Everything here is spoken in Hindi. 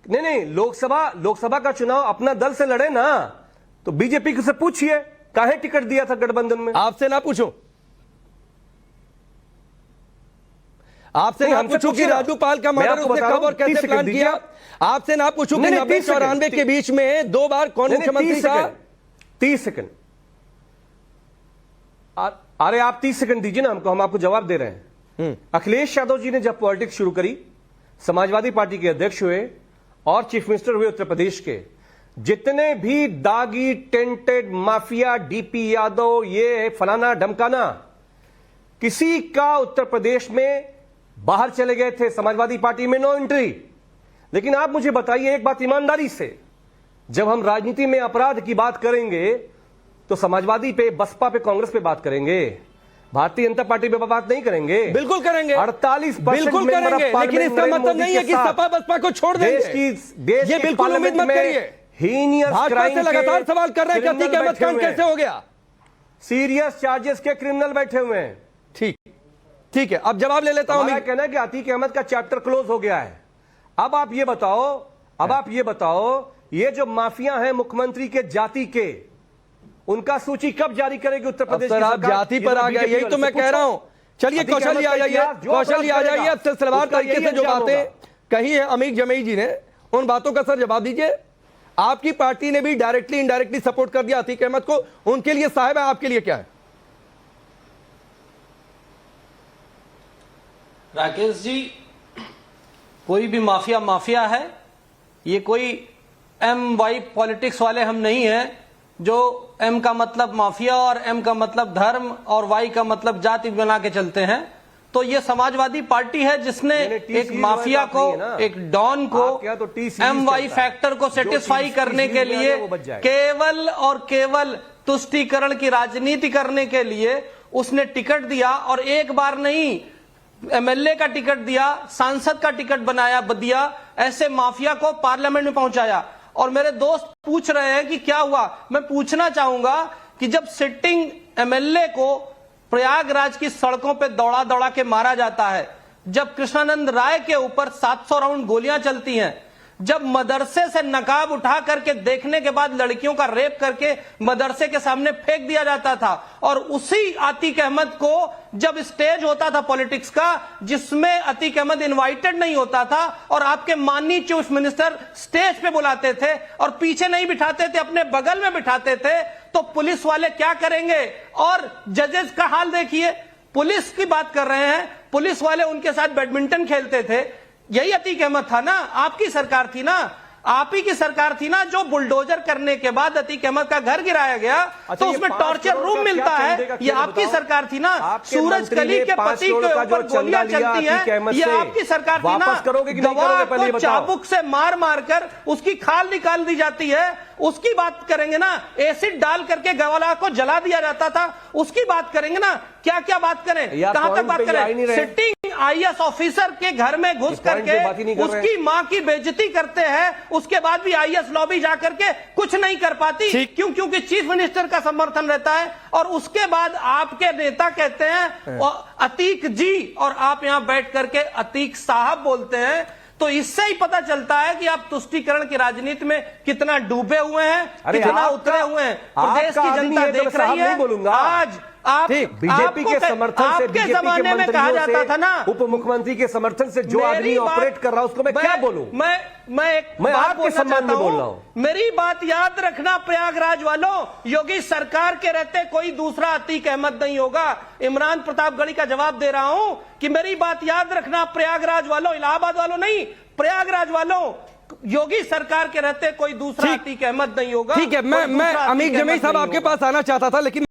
नहीं, लोकसभा का चुनाव अपना दल से लड़े ना, तो बीजेपी से पूछिए काहे टिकट दिया था गठबंधन में। आपसे ना पूछो, आपसे ना पूछो कि राज्यपाल का मर्डर उसने कब और कैसे प्लान किया। आपसे ना पूछो कि 90-94 के बीच में 2 बार कौन मुख्यमंत्री था। 30 सेकंड, अरे आप 30 सेकंड दीजिए ना हमको, हम आपको जवाब दे रहे हैं। अखिलेश यादव जी ने जब पॉलिटिक्स शुरू करी, समाजवादी पार्टी के अध्यक्ष हुए और चीफ मिनिस्टर हुए उत्तर प्रदेश के, जितने भी दागी टेंटेड माफिया, डीपी यादव, ये फलाना ढमकाना, किसी का उत्तर प्रदेश में बाहर चले गए थे, समाजवादी पार्टी में नो एंट्री। लेकिन आप मुझे बताइए एक बात ईमानदारी से, जब हम राजनीति में अपराध की बात करेंगे तो समाजवादी पे, बसपा पे, कांग्रेस पे बात करेंगे, भारतीय जनता पार्टी पे बात नहीं करेंगे। बिल्कुल करेंगे, 48% बिल्कुल करेंगे, लेकिन इसका मतलब नहीं है कि सपा बसपा को छोड़ देंगे। देश ये बिल्कुल उम्मीद मत करिए। भाजपा से लगातार सवाल कर रहे हैं कि अतीक अहमद खान कैसे हो गया। सीरियस चार्जेस के क्रिमिनल बैठे हुए हैं। ठीक है, अब जवाब ले लेता हूं। मेरा कहना है कि अतीक अहमद का चैप्टर क्लोज हो गया है। अब आप ये बताओ, ये जो माफिया हैं मुख्यमंत्री के जाति के, उनका सूची कब जारी करेगी उत्तर प्रदेश की सरकार? आप जाति पर आ गया, यही तो मैं कह रहा हूं। चलिए कौशल जी आ जाइए, कौशल जी आ जाइए। अब सिलसिलेवार तरीके से जो बातें कही है अमीक जमई जी ने, उन बातों का सर जवाब दीजिए। आपकी पार्टी ने भी डायरेक्टली इनडायरेक्टली सपोर्ट कर दिया अतीक अहमद को, उनके लिए साहब है, आपके लिए क्या है? राकेश जी, कोई भी माफिया माफिया है। ये कोई MY पॉलिटिक्स वाले हम नहीं हैं जो M का मतलब माफिया और M का मतलब धर्म और Y का मतलब जाति बना के चलते हैं। तो ये समाजवादी पार्टी है जिसने एक माफिया को, एक डॉन को, MY फैक्टर को सेटिस्फाई करने के लिए केवल और केवल तुष्टीकरण की राजनीति करने के लिए उसने टिकट दिया, और एक बार नहीं, MLA का टिकट दिया, सांसद का टिकट दिया, ऐसे माफिया को पार्लियामेंट में पहुंचाया। और मेरे दोस्त पूछ रहे हैं कि क्या हुआ। मैं पूछना चाहूंगा कि जब सिटिंग MLA को प्रयागराज की सड़कों पे दौड़ा दौड़ा के मारा जाता है, जब कृष्णानंद राय के ऊपर 700 राउंड गोलियां चलती हैं, जब मदरसे से नकाब उठा करके देखने के बाद लड़कियों का रेप करके मदरसे के सामने फेंक दिया जाता था, और उसी अतीक अहमद को जब स्टेज होता था पॉलिटिक्स का जिसमें अतीक अहमद इनवाइटेड नहीं होता था, और आपके माननीय चीफ मिनिस्टर स्टेज पे बुलाते थे और पीछे नहीं बिठाते थे, अपने बगल में बिठाते थे, तो पुलिस वाले क्या करेंगे? और जजेस का हाल देखिए, पुलिस की बात कर रहे हैं, पुलिस वाले उनके साथ बैडमिंटन खेलते थे। यही अतीक अहमद था ना, आपकी सरकार थी ना, आप ही की सरकार थी ना, जो बुलडोजर करने के बाद अतीक अहमद का घर गिराया गया, तो उसमें टॉर्चर रूम मिलता है। ये आपकी सरकार थी ना। सूरज कली के पति के ऊपर गोलियां चलती हैं, ये आपकी सरकार थी ना। गवाह को चाबुक से मार मार कर उसकी खाल निकाल दी जाती है, उसकी बात करेंगे ना। एसिड डाल करके गवाह को जला दिया जाता था, उसकी बात करेंगे ना। क्या क्या बात करें, कहां तक बात करें? सिटिंग IAS ऑफिसर के घर में घुस करके उसकी मां की बेइज्जती करते हैं, उसके बाद भी IAS लॉबी जाकर के कुछ नहीं कर पाती। क्यों? क्योंकि चीफ मिनिस्टर का समर्थन रहता है। और उसके बाद आपके नेता कहते हैं अतीक जी, और आप यहां बैठ करके अतीक साहब बोलते हैं। तो इससे ही पता चलता है कि आप तुष्टीकरण की राजनीति में कितना डूबे हुए हैं, कितना उतरे हुए हैं। प्रदेश की जनता देख रही है। आज आप बीजेपी के समर्थन से, आपके जमाने में कहा जाता था ना, उप मुख्यमंत्री के समर्थन से जो आदमी ऑपरेट कर रहा है उसको मैं क्या बोलूं? मैं आपके सम्मान में बोल रहा हूं। मेरी बात याद रखना प्रयागराज वालों, योगी सरकार के रहते कोई दूसरा अतीक अहमद नहीं होगा। इमरान प्रतापगढ़ी का जवाब दे रहा हूं कि मेरी बात याद रखना प्रयागराज वालों, इलाहाबाद वालों नहीं, प्रयागराज वालों, योगी सरकार के रहते कोई दूसरा अतीक अहमद नहीं होगा। ठीक है, मैं अमीक जमई साहब आपके पास आना चाहता था, लेकिन